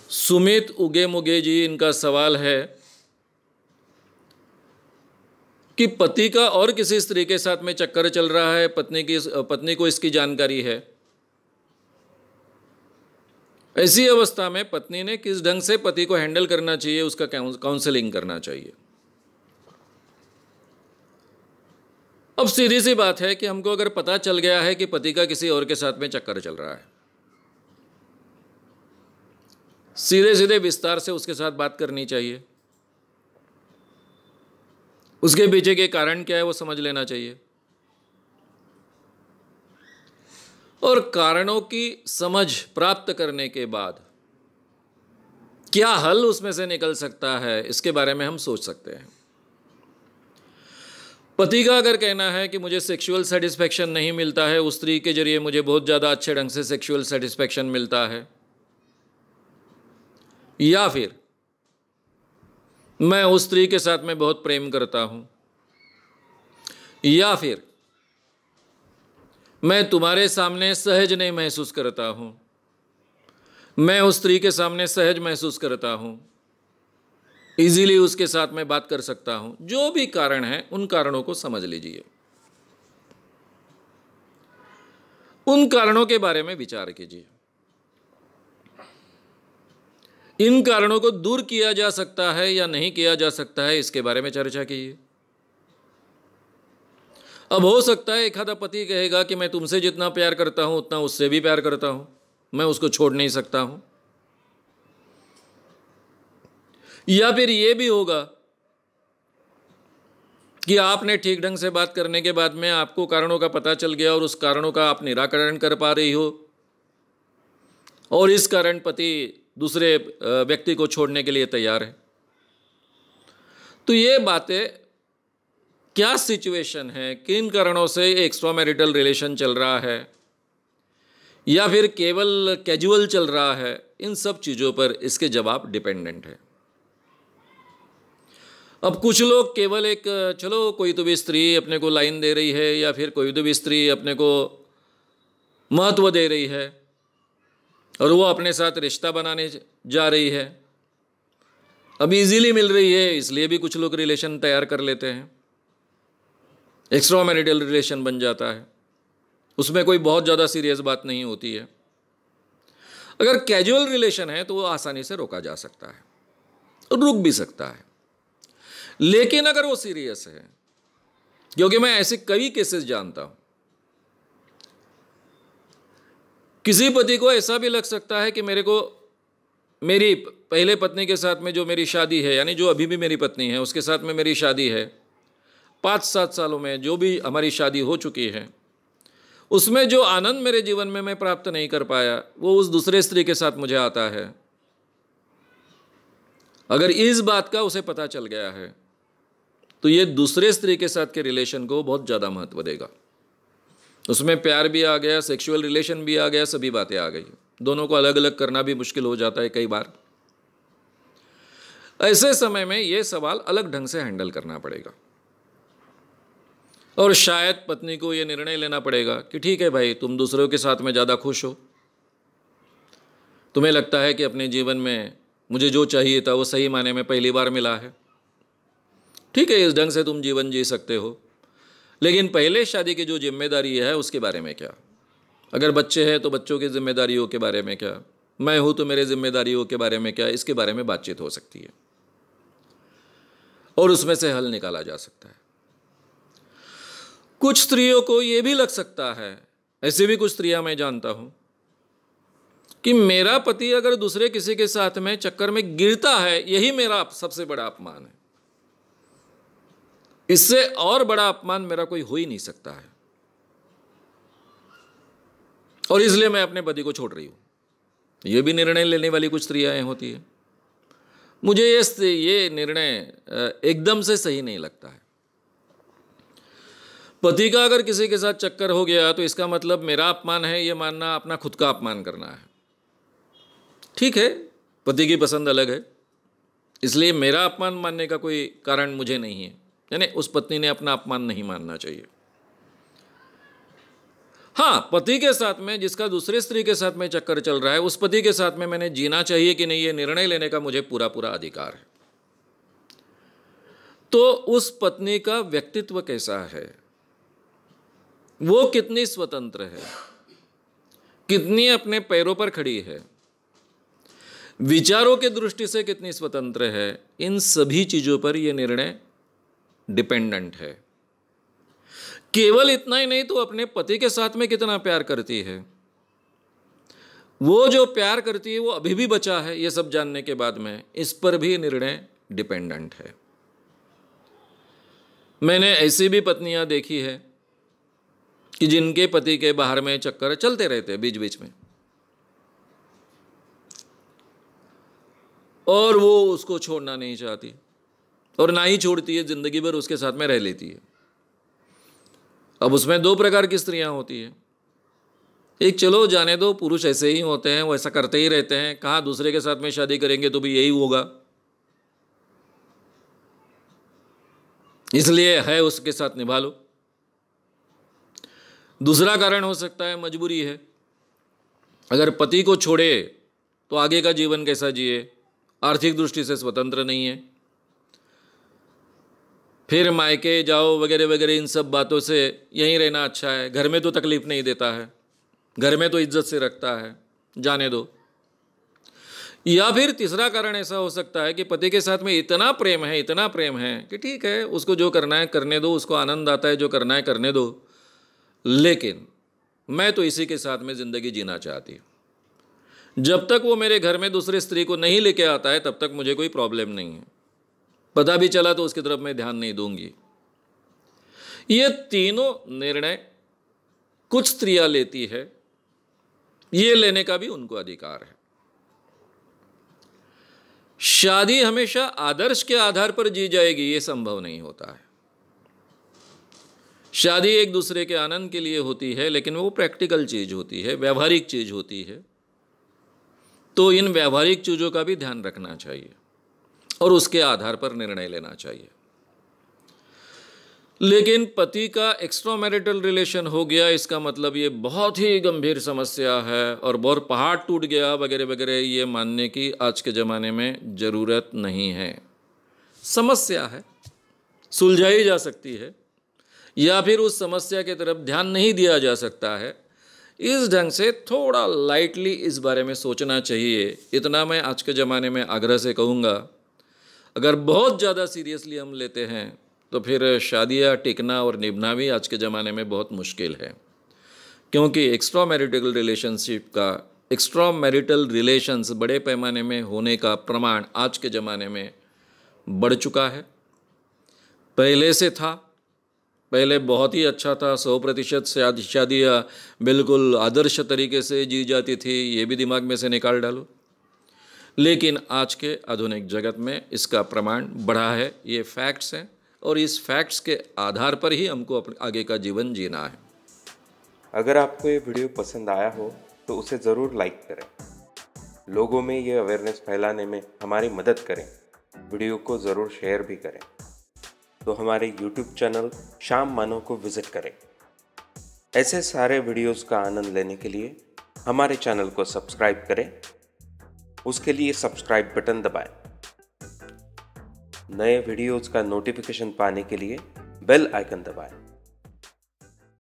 सुमित उगे मुगे जी, इनका सवाल है कि पति का और किसी स्त्री के साथ में चक्कर चल रहा है, पत्नी को इसकी जानकारी है। ऐसी अवस्था में पत्नी ने किस ढंग से पति को हैंडल करना चाहिए, उसका काउंसलिंग करना चाहिए। अब सीधी सी बात है कि हमको अगर पता चल गया है कि पति का किसी और के साथ में चक्कर चल रहा है, सीधे सीधे विस्तार से उसके साथ बात करनी चाहिए। उसके पीछे के कारण क्या है वो समझ लेना चाहिए, और कारणों की समझ प्राप्त करने के बाद क्या हल उसमें से निकल सकता है, इसके बारे में हम सोच सकते हैं। पति का अगर कहना है कि मुझे सेक्सुअल सेटिस्फैक्शन नहीं मिलता है, उस स्त्री के जरिए मुझे बहुत ज़्यादा अच्छे ढंग से सेक्सुअल सेटिस्फैक्शन मिलता है, या फिर मैं उस स्त्री के साथ में बहुत प्रेम करता हूं, या फिर मैं तुम्हारे सामने सहज नहीं महसूस करता हूं, मैं उस स्त्री के सामने सहज महसूस करता हूं, इजीली उसके साथ में बात कर सकता हूं, जो भी कारण है उन कारणों को समझ लीजिए। उन कारणों के बारे में विचार कीजिए। इन कारणों को दूर किया जा सकता है या नहीं किया जा सकता है, इसके बारे में चर्चा कीजिए। अब हो सकता है एक आधा पति कहेगा कि मैं तुमसे जितना प्यार करता हूं उतना उससे भी प्यार करता हूं, मैं उसको छोड़ नहीं सकता हूं। या फिर यह भी होगा कि आपने ठीक ढंग से बात करने के बाद में आपको कारणों का पता चल गया और उस कारणों का आप निराकरण कर पा रही हो, और इस कारण पति दूसरे व्यक्ति को छोड़ने के लिए तैयार है। तो ये बातें, क्या सिचुएशन है, किन कारणों से एक्स्ट्रा मैरिटल रिलेशन चल रहा है या फिर केवल कैजुअल चल रहा है, इन सब चीज़ों पर इसके जवाब डिपेंडेंट है। अब कुछ लोग केवल एक चलो कोई तो भी स्त्री अपने को लाइन दे रही है, या फिर कोई तो भी स्त्री अपने को महत्व दे रही है और वो अपने साथ रिश्ता बनाने जा रही है, अब इजीली मिल रही है, इसलिए भी कुछ लोग रिलेशन तैयार कर लेते हैं, एक्स्ट्रा मैरिटल रिलेशन बन जाता है, उसमें कोई बहुत ज़्यादा सीरियस बात नहीं होती है। अगर कैजुअल रिलेशन है तो वो आसानी से रोका जा सकता है और रुक भी सकता है। लेकिन अगर वो सीरियस है, क्योंकि मैं ऐसे कई केसेस जानता हूं, किसी पति को ऐसा भी लग सकता है कि मेरी पहले पत्नी के साथ में जो मेरी शादी है, यानी जो अभी भी मेरी पत्नी है उसके साथ में मेरी शादी है, 5-7 सालों में जो भी हमारी शादी हो चुकी है, उसमें जो आनंद मेरे जीवन में मैं प्राप्त नहीं कर पाया वो उस दूसरे स्त्री के साथ मुझे आता है। अगर इस बात का उसे पता चल गया है तो ये दूसरे स्त्री के साथ के रिलेशन को बहुत ज़्यादा महत्व देगा। उसमें प्यार भी आ गया, सेक्सुअल रिलेशन भी आ गया, सभी बातें आ गई। दोनों को अलग अलग करना भी मुश्किल हो जाता है कई बार। ऐसे समय में ये सवाल अलग ढंग से हैंडल करना पड़ेगा, और शायद पत्नी को ये निर्णय लेना पड़ेगा कि ठीक है भाई, तुम दूसरों के साथ में ज़्यादा खुश हो, तुम्हें लगता है कि अपने जीवन में मुझे जो चाहिए था वो सही मायने में पहली बार मिला है, ठीक है, इस ढंग से तुम जीवन जी सकते हो। लेकिन पहले शादी की जो जिम्मेदारी है उसके बारे में क्या, अगर बच्चे हैं तो बच्चों की जिम्मेदारियों के बारे में क्या, मैं हूं तो मेरे जिम्मेदारियों के बारे में क्या, इसके बारे में बातचीत हो सकती है और उसमें से हल निकाला जा सकता है। कुछ स्त्रियों को यह भी लग सकता है, ऐसी भी कुछ स्त्रियां मैं जानता हूं, कि मेरा पति अगर दूसरे किसी के साथ में चक्कर में गिरता है, यही मेरा सबसे बड़ा अपमान है, इससे और बड़ा अपमान मेरा कोई हो ही नहीं सकता है, और इसलिए मैं अपने पति को छोड़ रही हूं। यह भी निर्णय लेने वाली कुछ स्त्रियां होती है। मुझे ये निर्णय एकदम से सही नहीं लगता है। पति का अगर किसी के साथ चक्कर हो गया तो इसका मतलब मेरा अपमान है ये मानना अपना खुद का अपमान करना है। ठीक है, पति की पसंद अलग है, इसलिए मेरा अपमान मानने का कोई कारण मुझे नहीं है, यानी उस पत्नी ने अपना अपमान नहीं मानना चाहिए। हाँ, पति के साथ में जिसका दूसरे स्त्री के साथ में चक्कर चल रहा है, उस पति के साथ में मैंने जीना चाहिए कि नहीं, ये निर्णय लेने का मुझे पूरा पूरा अधिकार है। तो उस पत्नी का व्यक्तित्व कैसा है, वो कितनी स्वतंत्र है, कितनी अपने पैरों पर खड़ी है, विचारों के दृष्टि से कितनी स्वतंत्र है, इन सभी चीजों पर यह निर्णय डिपेंडेंट है। केवल इतना ही नहीं, तो अपने पति के साथ में कितना प्यार करती है, वो जो प्यार करती है वो अभी भी बचा है, ये सब जानने के बाद में इस पर भी निर्णय डिपेंडेंट है। मैंने ऐसी भी पत्नियां देखी है कि जिनके पति के बाहर में चक्कर चलते रहते बीच बीच में, और वो उसको छोड़ना नहीं चाहती, और ना ही छोड़ती है, जिंदगी भर उसके साथ में रह लेती है। अब उसमें दो प्रकार की स्त्रियां होती है। एक, चलो जाने दो, पुरुष ऐसे ही होते हैं, वो ऐसा करते ही रहते हैं, कहाँ दूसरे के साथ में शादी करेंगे तो भी यही होगा, इसलिए है उसके साथ निभा लो। दूसरा कारण हो सकता है मजबूरी है। अगर पति को छोड़े तो आगे का जीवन कैसा जिए, आर्थिक दृष्टि से स्वतंत्र नहीं है, फिर मायके जाओ वगैरह वगैरह, इन सब बातों से यहीं रहना अच्छा है, घर में तो तकलीफ नहीं देता है, घर में तो इज्जत से रखता है, जाने दो। या फिर तीसरा कारण ऐसा हो सकता है कि पति के साथ में इतना प्रेम है, इतना प्रेम है कि ठीक है, उसको जो करना है करने दो, उसको आनंद आता है जो करना है करने दो, लेकिन मैं तो इसी के साथ में ज़िंदगी जीना चाहती हूँ। जब तक वो मेरे घर में दूसरे स्त्री को नहीं लेके आता है तब तक मुझे कोई प्रॉब्लम नहीं है, पता भी चला तो उसकी तरफ मैं ध्यान नहीं दूंगी। ये तीनों निर्णय कुछ स्त्रियां लेती है, ये लेने का भी उनको अधिकार है। शादी हमेशा आदर्श के आधार पर जी जाएगी, ये संभव नहीं होता है। शादी एक दूसरे के आनंद के लिए होती है, लेकिन वो प्रैक्टिकल चीज होती है, व्यवहारिक चीज होती है। तो इन व्यवहारिक चीजों का भी ध्यान रखना चाहिए और उसके आधार पर निर्णय लेना चाहिए। लेकिन पति का एक्स्ट्रा मैरिटल रिलेशन हो गया, इसका मतलब ये बहुत ही गंभीर समस्या है और बहुत पहाड़ टूट गया वगैरह वगैरह, ये मानने की आज के ज़माने में ज़रूरत नहीं है। समस्या है, सुलझाई जा सकती है, या फिर उस समस्या की तरफ ध्यान नहीं दिया जा सकता है। इस ढंग से थोड़ा लाइटली इस बारे में सोचना चाहिए, इतना मैं आज के ज़माने में आग्रह से कहूँगा। अगर बहुत ज़्यादा सीरियसली हम लेते हैं तो फिर शादियाँ टिकना और निभना भी आज के ज़माने में बहुत मुश्किल है, क्योंकि एक्स्ट्रा मैरिटल रिलेशंस बड़े पैमाने में होने का प्रमाण आज के ज़माने में बढ़ चुका है। पहले से था, पहले बहुत ही अच्छा था, 100% शादियाँ बिल्कुल आदर्श तरीके से जी जाती थी, ये भी दिमाग में से निकाल डालो। लेकिन आज के आधुनिक जगत में इसका प्रमाण बढ़ा है, ये फैक्ट्स हैं, और इस फैक्ट्स के आधार पर ही हमको अपने आगे का जीवन जीना है। अगर आपको ये वीडियो पसंद आया हो तो उसे ज़रूर लाइक करें, लोगों में ये अवेयरनेस फैलाने में हमारी मदद करें। वीडियो को ज़रूर शेयर भी करें। तो हमारे YouTube चैनल श्याम मानव को विज़िट करें। ऐसे सारे वीडियोस का आनंद लेने के लिए हमारे चैनल को सब्सक्राइब करें। उसके लिए सब्सक्राइब बटन दबाएं। नए वीडियोस का नोटिफिकेशन पाने के लिए बेल आइकन दबाएं।